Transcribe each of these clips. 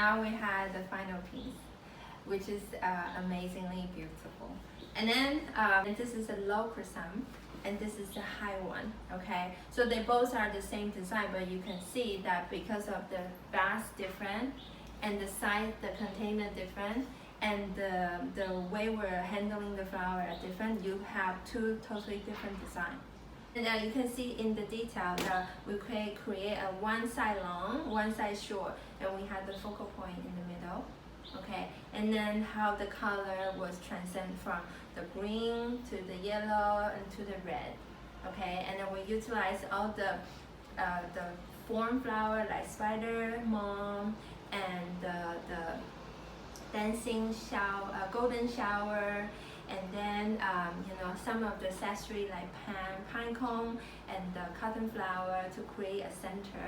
now we have the final piece, which is amazingly beautiful. And then this is a low crescent, and this is the high one. Okay, so they both are the same design, but you can see that because of the vase different and the size, the container different, and the way we're handling the flower are different, you have two totally different designs. And you can see in the detail that we create a one side long, one side short, and we have the focal point in the middle. Okay, and then how the color was transcend from the green to the yellow and to the red. Okay, and then we utilize all the form flower like spider mom and the dancing shower, golden shower, and then some of the accessory like pine cone and the cotton flower to create a center.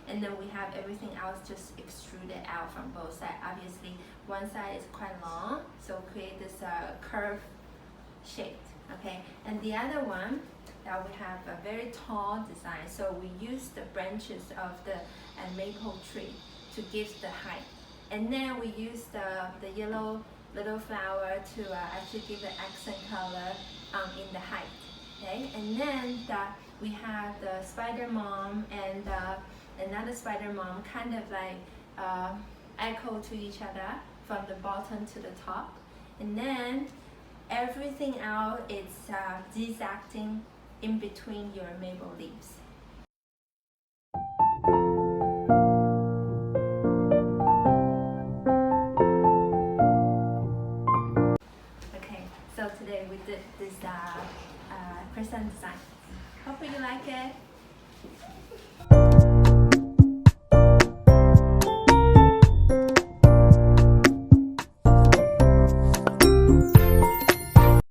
And then we have everything else just extruded out from both sides. Obviously, one side is quite long, so create this curve shape. Okay, and the other one, we have a very tall design. So we use the branches of the maple tree to give the height. And then we use the yellow little flower to actually give the accent color in the height. Okay, and then we have the spider mom and another spider mom kind of like echo to each other from the bottom to the top. And then everything else is zigzagging in between your maple leaves.